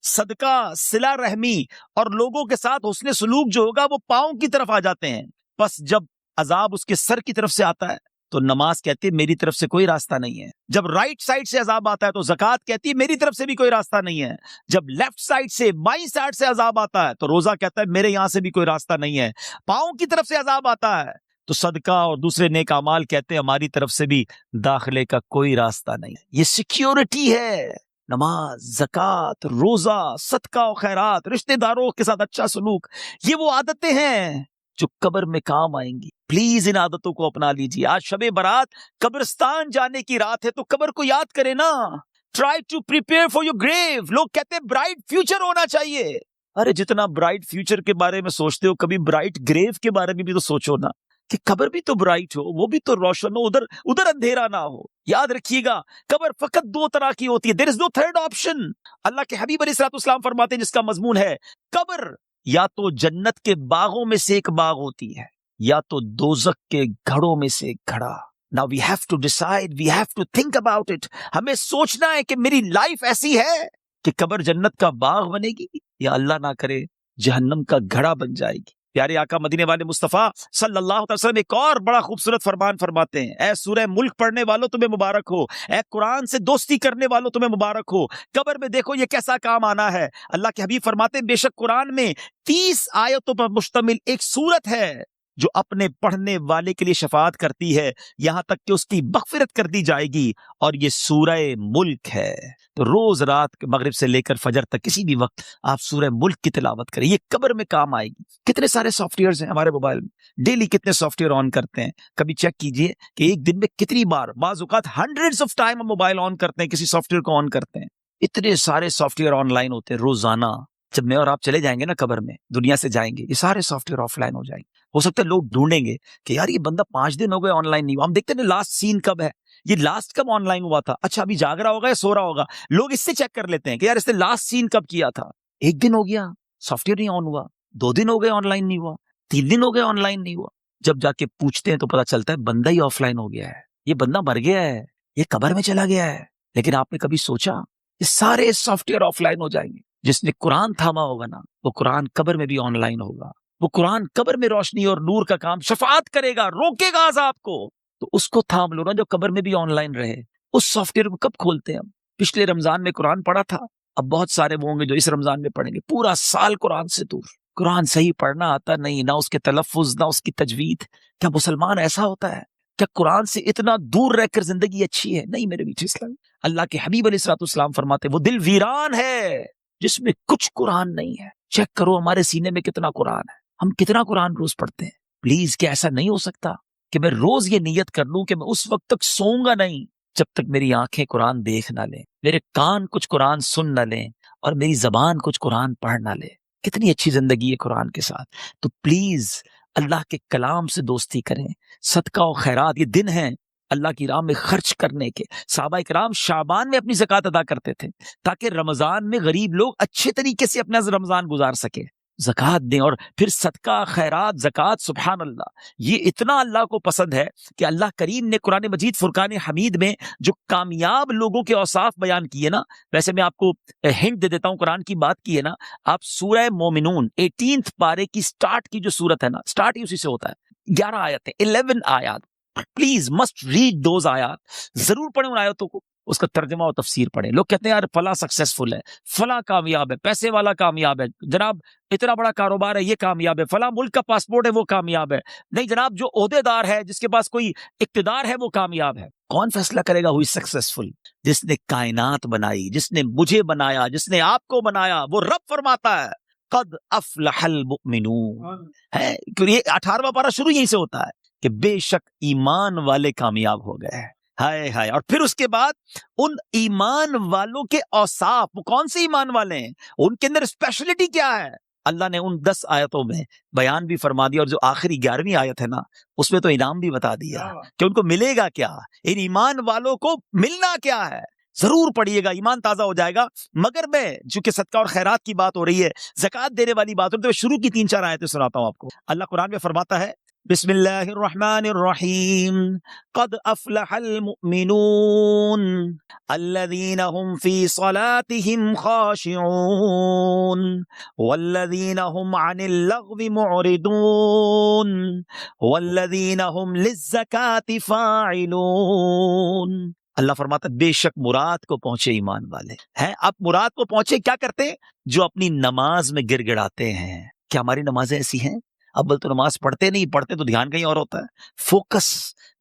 [SPEAKER 1] صدقہ، صلہ رحمی اور لوگوں کے ساتھ حسن سلوک جو ہوگا وہ پاؤں کی طرف آ جاتے ہیں. بس جب عذاب اس کے سر کی طرف سے آتا ہے تو نماز کہتی ہے میری طرف سے کوئی راستہ نہیں ہے. جب رائٹ سائڈ سے عذاب آتا ہے تو زکوٰۃ کہتی ہے میری طرف سے بھی کوئی راستہ نہیں ہے. جب لیفٹ سائڈ سے، بائیں سائڈ سے عذاب آتا ہے تو روزہ کہتا ہے میرے یہاں سے بھی کوئی راستہ نہیں ہے. پاؤں کی طرف سے عذاب آتا ہے تو صدقہ اور دوسرے نیک اعمال کہتے ہیں ہماری طرف سے بھی داخلے کا کوئی راستہ نہیں. یہ سیکیورٹی ہے. نماز، زکوٰۃ، روزہ، صدقہ و خیرات، رشتہ داروں کے ساتھ اچھا سلوک، یہ وہ عادتیں ہیں جو قبر میں کام آئیں گی. پلیز ان عادتوں کو اپنا لیجیے. آج شب برات قبرستان جانے کی رات ہے تو قبر کو یاد کریں نا. Try to prepare for your grave. لوگ کہتے ہیں برائٹ فیوچر ہونا چاہیے. ارے جتنا برائٹ فیوچر کے بارے میں سوچتے ہو کبھی برائٹ گریو کے بارے میں بھی تو سوچو نا، کہ قبر بھی تو برائٹ ہو، وہ بھی تو روشن ہو، ادھر اندھیرا نہ ہو. یاد رکھیے گا قبر فقط 2 طرح کی ہوتی ہے. دیر از نو تھرڈ آپشن. اللہ کے حبیب علیہ الصلوۃ والسلام فرماتے ہیں جس کا مضمون ہے قبر یا تو جنت کے باغوں میں سے ایک باغ ہوتی ہے یا تو دوزخ کے گھڑوں میں سے ایک گھڑا. Now we have to decide, we have to think about it. ہمیں سوچنا ہے کہ میری لائف ایسی ہے کہ قبر جنت کا باغ بنے گی یا اللہ نہ کرے جہنم کا گھڑا بن جائے گی. پیارے آقا مدینے والے مصطفیٰ صلی اللہ علیہ وسلم ایک اور بڑا خوبصورت فرمان فرماتے ہیں، اے سورہ ملک پڑھنے والوں تمہیں مبارک ہو، اے قرآن سے دوستی کرنے والوں تمہیں مبارک ہو، قبر میں دیکھو یہ کیسا کام آنا ہے۔ اللہ کے حبیب فرماتے ہیں بے شک قرآن میں 30 آیتوں پر مشتمل ایک سورت ہے جو اپنے پڑھنے والے کے لیے شفاعت کرتی ہے یہاں تک کہ اس کی مغفرت کر دی جائے گی، اور یہ سورہ ملک ہے۔ تو روز رات مغرب سے لے کر فجر تک کسی بھی وقت آپ سورہ ملک کی تلاوت کریں، یہ قبر میں کام آئے گی۔ کتنے سارے سافٹ ویئرز ہیں ہمارے موبائل میں، ڈیلی کتنے سافٹ ویئر آن کرتے ہیں، کبھی چیک کیجئے کہ ایک دن میں کتنی بار، بعض اوقات ہنڈریڈز آف ٹائم ہم موبائل آن کرتے ہیں، کسی سافٹ ویئر کو آن کرتے ہیں۔ اتنے سارے سافٹ ویئر آن لائن ہوتے ہیں روزانہ۔ جب میں اور آپ چلے جائیں گے نا قبر میں، دنیا سے جائیں گے، یہ سارے سافٹ ویئر آف لائن ہو جائیں گے۔ ہو سکتا ہے لوگ ڈھونڈیں گے کہ یار یہ بندہ 5 دن ہو گئے آن لائن نہیں ہوا، ہم دیکھتے ہیں نا لاسٹ سین کب ہے، یہ لاسٹ کب آن لائن ہوا تھا، اچھا ابھی جاگ رہا ہوگا یا سو رہا ہوگا، لوگ اس سے چیک کر لیتے ہیں کہ یار اس نے لاسٹ سین کب کیا تھا۔ 1 دن ہو گیا سافٹ ویئر نہیں آن ہوا، 2 دن ہو گئے آن لائن نہیں ہوا، 3 دن ہو گئے آن لائن نہیں ہوا۔ جب جا کے پوچھتے ہیں تو پتا چلتا ہے بندہ ہی آف لائن ہو گیا ہے، یہ بندہ مر گیا ہے، یہ قبر میں چلا گیا ہے۔ لیکن آپ نے کبھی سوچا یہ سارے سافٹ ویئر آف لائن ہو جائیں گے، جس نے قرآن تھاما ہوگا نا وہ قرآن قبر میں بھی آن لائن ہوگا، وہ قرآن قبر میں روشنی اور نور کا کام شفاعت کرے گا، روکے گا عذاب کو۔ تو اس کو تھام لو نا جو قبر میں بھی آن لائن رہے۔ اس سافٹ ویئر کو کب کھولتے ہیں ہم؟ پچھلے رمضان میں قرآن پڑھا تھا، اب بہت سارے وہ ہوں گے جو اس رمضان میں پڑھیں گے، پورا سال قرآن سے دور، قرآن صحیح پڑھنا آتا نہیں، نہ اس کے تلفظ، نہ اس کی تجوید۔ کیا مسلمان ایسا ہوتا ہے؟ کیا قرآن سے اتنا دور رہ کر زندگی اچھی ہے؟ نہیں میرے میٹھے اسلام، اللہ کے حبیب علیہ الصلوۃ والسلام فرماتے وہ دل ویران ہے جس میں کچھ قرآن نہیں ہے۔ چیک کرو ہمارے سینے میں کتنا قرآن ہے، ہم کتنا قرآن روز پڑھتے ہیں۔ پلیز کیا ایسا نہیں ہو سکتا کہ میں روز یہ نیت کر لوں کہ میں اس وقت تک سوؤں گا نہیں جب تک میری آنکھیں قرآن دیکھ نہ لیں، میرے کان کچھ قرآن سن نہ لیں، اور میری زبان کچھ قرآن پڑھ نہ لے۔ کتنی اچھی زندگی ہے قرآن کے ساتھ۔ تو پلیز اللہ کے کلام سے دوستی کریں، صدقہ و خیرات، یہ دن ہیں اللہ کی راہ میں خرچ کرنے کے۔ صحابہ کرام شعبان میں اپنی زکوٰۃ ادا کرتے تھے تاکہ رمضان میں غریب لوگ اچھے طریقے سے اپنا رمضان گزار سکے۔ زکوٰۃ دیں، اور پھر صدقہ خیرات زکوٰۃ، سبحان اللہ، یہ اتنا اللہ کو پسند ہے کہ اللہ کریم نے قرآن مجید فرقان حمید میں جو کامیاب لوگوں کے اوصاف بیان کیے نا، ویسے میں آپ کو ہنٹ دے دیتا ہوں، قرآن کی بات کی ہے نا، آپ سورہ مومنون 18 پارے کی سٹارٹ کی جو سورت ہے نا، سٹارٹ ہی اسی سے ہوتا ہے، 11 آیتیں، 11 آیات، پلیز مسٹ ریڈ دوز آیات، ضرور پڑھیں ان آیتوں کو، اس کا ترجمہ و تفسیر پڑھیں۔ لوگ کہتے ہیں یار فلاں سکسیسفل ہے، فلاں کامیاب ہے، پیسے والا کامیاب ہے، جناب اتنا بڑا کاروبار ہے یہ کامیاب ہے، فلاں ملک کا پاسپورٹ ہے وہ کامیاب ہے۔ نہیں جناب، جو عہدے دار ہے، جس کے پاس کوئی اقتدار ہے وہ کامیاب ہے۔ کون فیصلہ کرے گا ہوئی سکسیسفل؟ جس نے کائنات بنائی، جس نے مجھے بنایا، جس نے آپ کو بنایا، وہ رب فرماتا ہے قد افلح المؤمنون ہے، یہ 18واں پارہ شروع یہیں سے ہوتا ہے کہ بے شک ایمان والے کامیاب ہو گئے ہیں۔ ہائے ہائے، اور پھر اس کے بعد ان ایمان والوں کے اوصاف، وہ کون سے ایمان والے ہیں، ان کے اندر اسپیشلٹی کیا ہے، اللہ نے ان 10 آیتوں میں بیان بھی فرما دیا، اور جو آخری 11ویں آیت ہے نا، اس میں تو انعام بھی بتا دیا کہ ان کو ملے گا کیا، ان ایمان والوں کو ملنا کیا ہے۔ ضرور پڑھیے گا، ایمان تازہ ہو جائے گا۔ مگر میں چونکہ صدقہ اور خیرات کی بات ہو رہی ہے، زکوٰۃ دینے والی بات ہو رہی ہے، تو میں شروع کی 3-4 آیتیں سناتا ہوں آپ کو۔ اللہ قرآن میں فرماتا ہے بسم اللہ الرحمن الرحیم قد افلح المؤمنون الذین هم فی صلاتهم خاشعون والذین هم عن اللغو معرضون والذین هم للزکاة فاعلون۔ اللہ فرماتا ہے بے شک مراد کو پہنچے ایمان والے ہیں۔ اب مراد کو پہنچے کیا کرتے ہیں؟ جو اپنی نماز میں گر گڑاتے ہیں۔ کیا ہماری نمازیں ایسی ہیں؟ اب تو نماز پڑھتے نہیں، پڑھتے تو دھیان کہیں اور ہوتا ہے، فوکس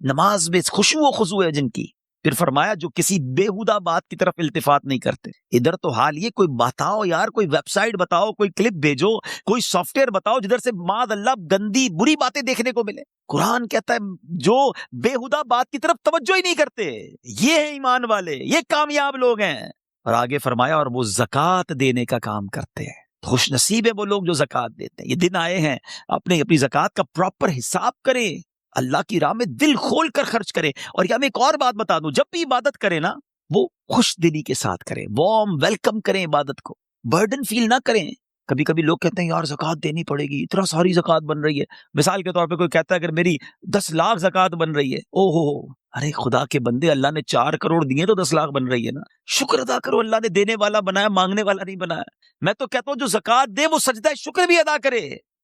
[SPEAKER 1] نماز میں خشوع و خضوع ہے جن کی۔ پھر فرمایا جو کسی بیہودہ بات کی طرف التفات نہیں کرتے۔ ادھر تو حال یہ، کوئی بتاؤ یار، کوئی ویب سائٹ بتاؤ، کوئی کلپ بھیجو، کوئی سافٹ ویئر بتاؤ جدھر سے معاذ اللہ گندی بری باتیں دیکھنے کو ملے۔ قرآن کہتا ہے جو بیہودہ بات کی طرف توجہ ہی نہیں کرتے، یہ ہیں ایمان والے، یہ کامیاب لوگ ہیں۔ اور آگے فرمایا اور وہ زکوٰۃ دینے کا کام کرتے ہیں۔ خوش نصیب ہے وہ لوگ جو زکوٰۃ دیتے ہیں۔ یہ دن آئے ہیں، اپنی زکوٰۃ کا پراپر حساب کریں، اللہ کی راہ میں دل کھول کر خرچ کریں۔ اور میں ایک اور بات بتا دوں، جب بھی عبادت کریں نا، وہ خوش دلی کے ساتھ کریں، وارم ویلکم کریں عبادت کو، برڈن فیل نہ کریں۔ کبھی کبھی لوگ کہتے ہیں یار زکوٰۃ دینی پڑے گی، اتنا ساری زکوٰۃ بن رہی ہے۔ مثال کے طور پہ کوئی کہتا ہے اگر میری 10 لاکھ زکوٰۃ بن رہی ہے، او ہو، ارے خدا کے بندے، اللہ نے 4 کروڑ دیے تو 10 لاکھ بن رہی ہے نا، شکر ادا کرو، اللہ نے دینے والا بنایا، مانگنے والا نہیں بنایا۔ میں تو کہتا ہوں جو زکوٰۃ دے وہ سجدہ شکر بھی ادا کرے۔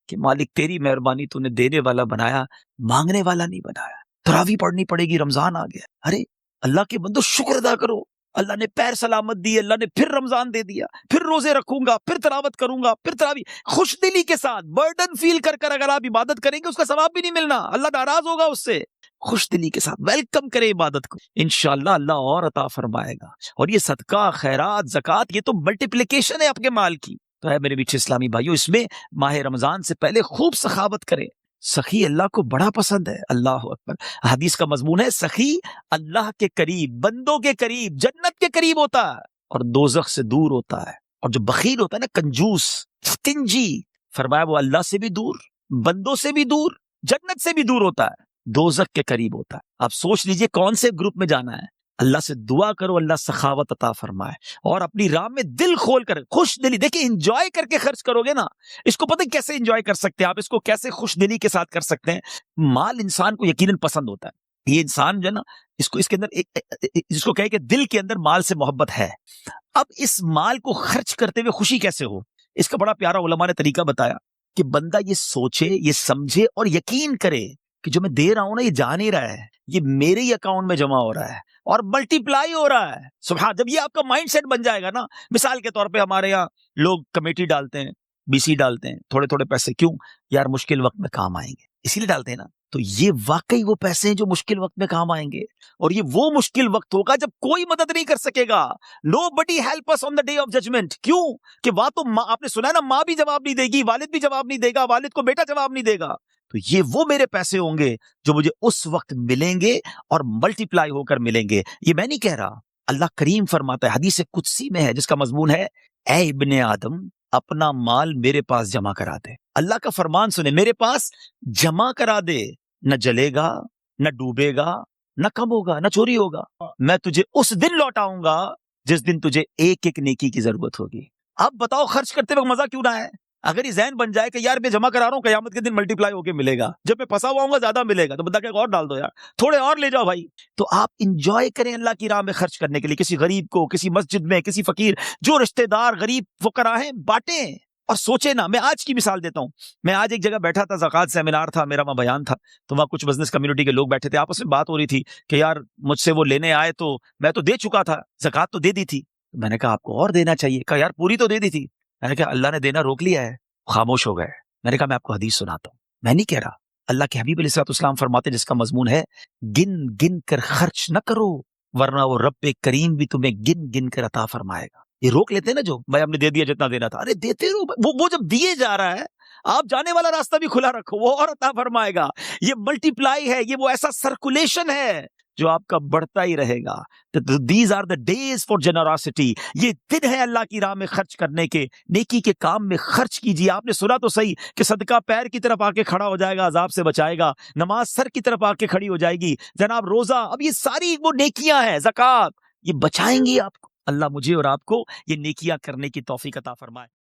[SPEAKER 1] کہ مالک تیری مہربانی، تو نے دینے والا بنایا، مانگنے والا نہیں بنایا۔ تراویح پڑھنی پڑے گی، رمضان آ گیا، ارے اللہ کے بندو شکر ادا کرو، اللہ نے پیر سلامت دی، اللہ نے پھر رمضان دے دیا، پھر روزے رکھوں گا، پھر تلاوت کروں گا، پھر تراویح، خوش دلی کے ساتھ برڈن فیل کر کر اگر آپ عبادت کریں گے اس کا ثواب بھی نہیں ملنا، اللہ ناراض ہوگا اس سے۔ خوش دلی کے ساتھ ویلکم کرے عبادت کو، انشاءاللہ اللہ اور عطا فرمائے گا۔ اور یہ صدقہ، خیرات، زکوٰۃ، یہ تو ملٹیپلیکیشن ہے آپ کے مال کی۔ تو ہے میرے میٹھے اسلامی بھائیوں، اس میں ماہ رمضان سے پہلے خوب سخاوت کریں۔ سخی اللہ کو بڑا پسند ہے، اللہ اکبر۔ حدیث کا مضمون ہے سخی اللہ کے قریب، بندوں کے قریب، جنت کے قریب ہوتا ہے اور دوزخ سے دور ہوتا ہے۔ اور جو بخیل ہوتا ہے نا، کنجوس، سٹنجی، فرمایا وہ اللہ سے بھی دور، بندوں سے بھی دور، جنت سے بھی دور ہوتا ہے، دوزخ کے قریب ہوتا ہے۔ آپ سوچ لیجئے کون سے گروپ میں جانا ہے۔ اللہ سے دعا کرو اللہ سخاوت عطا فرمائے اور اپنی راہ میں دل کھول کر، خوش دلی، دیکھیں انجوائے کر کے خرچ کرو گے نا، اس کو پتہ کیسے انجوائے کر سکتے ہیں آپ، اس کو کیسے خوش دلی کے ساتھ کر سکتے ہیں۔ مال انسان کو یقیناً پسند ہوتا ہے، یہ انسان جو ہے نا، اس کے اندر جس کو کہے کہ دل کے اندر مال سے محبت ہے۔ اب اس مال کو خرچ کرتے ہوئے خوشی کیسے ہو، اس کا بڑا پیارا علماء نے طریقہ بتایا کہ بندہ یہ سوچے، یہ سمجھے اور یقین کرے کہ جو میں دے رہا ہوں نا، یہ جا نہیں رہا ہے، یہ میرے ہی اکاؤنٹ میں جمع ہو رہا ہے اور ملٹی پلائی ہو رہا ہے۔ سبحان، جب یہ آپ کا مائنڈ سیٹ بن جائے گا نا، مثال کے طور پہ ہمارے یہاں لوگ کمیٹی ڈالتے ہیں، بی سی ڈالتے ہیں، تھوڑے تھوڑے پیسے، کیوں یار مشکل وقت میں کام آئیں گے، اسی لیے ڈالتے ہیں نا۔ تو یہ واقعی وہ پیسے ہیں جو مشکل وقت میں کام آئیں گے، اور یہ وہ مشکل وقت ہوگا جب کوئی مدد نہیں کر سکے گا۔ Nobody help us on the day of judgment. کیوں کہ وہاں تو آپ نے سنا ہے نا، ماں بھی جواب نہیں دے گی، والد بھی جواب نہیں دے گا، والد کو بیٹا جواب نہیں دے گا۔ تو یہ وہ میرے پیسے ہوں گے جو مجھے اس وقت ملیں گے اور ملٹی پلائی ہو کر ملیں گے۔ یہ میں نہیں کہہ رہا، اللہ کریم فرماتا ہے، حدیث قدسی میں ہے جس کا مضمون ہے، اے ابن آدم اپنا مال میرے پاس جمع کرا دے۔ اللہ کا فرمان سنے، میرے پاس جمع کرا دے، نہ جلے گا، نہ ڈوبے گا، نہ کم ہوگا، نہ چوری ہوگا۔ میں تجھے اس دن لوٹاؤں گا جس دن تجھے ایک ایک نیکی کی ضرورت ہوگی۔ اب بتاؤ خرچ کرتے وقت مزہ کیوں نہ ہے؟ اگر یہ ذہن بن جائے کہ یار میں جمع کرا رہا ہوں، قیامت کے دن ملٹی پلائی ہو کے ملے گا، جب میں پھنسا ہوا ہوں گا زیادہ ملے گا، تو بندہ کہ اور ڈال دو یار، تھوڑے اور لے جاؤ بھائی۔ تو آپ انجوائے کریں اللہ کی راہ میں خرچ کرنے کے لیے، کسی غریب کو، کسی مسجد میں، کسی فقیر، جو رشتہ دار غریب فقراء ہیں، بانٹیں۔ اور سوچے نا، میں آج کی مثال دیتا ہوں، میں آج ایک جگہ بیٹھا تھا، زکوٰۃ سیمینار تھا میرا، وہاں بیان تھا، تو وہاں کچھ بزنس کمیونٹی کے لوگ بیٹھے تھے، آپس میں بات ہو رہی تھی کہ یار مجھ سے وہ لینے آئے تو میں تو دے چکا تھا، زکوٰۃ تو دے دی تھی۔ میں نے کہا آپ کو اور دینا چاہیے، کہا یار پوری تو دے دی تھی۔ میں نے کہا اللہ نے دینا روک لیا ہے، خاموش ہو گئے۔ میں نے کہا میں آپ کو حدیث سناتا ہوں، میں نہیں کہہ رہا، اللہ کے حبیب علیہ السلام فرماتے ہیں جس کا مضمون ہے، گن گن کر خرچ نہ کرو ورنہ وہ رب کریم بھی تمہیں گن گن کر عطا فرمائے گا۔ یہ روک لیتے ہیں نا جو، بھائی ہم نے دے دیا جتنا دینا تھا، ارے دیتے رہو، وہ جب دیے جا رہا ہے، آپ جانے والا راستہ بھی کھلا رکھو، وہ اور عطا فرمائے گا۔ یہ ملٹی پلائی ہے، یہ وہ ایسا سرکولیشن ہے جو آپ کا بڑھتا ہی رہے گا۔ These are the days for generosity, یہ دن ہے اللہ کی راہ میں خرچ کرنے کے، نیکی کے کام میں خرچ کیجیے۔ آپ نے سنا تو صحیح کہ صدقہ پیر کی طرف آ کے کھڑا ہو جائے گا، عذاب سے بچائے گا، نماز سر کی طرف آ کے کھڑی ہو جائے گی، جناب روزہ، اب یہ ساری وہ نیکیاں ہیں، زکوٰۃ، یہ بچائیں گی آپ کو۔ اللہ مجھے اور آپ کو یہ نیکیاں کرنے کی توفیق عطا فرمائے۔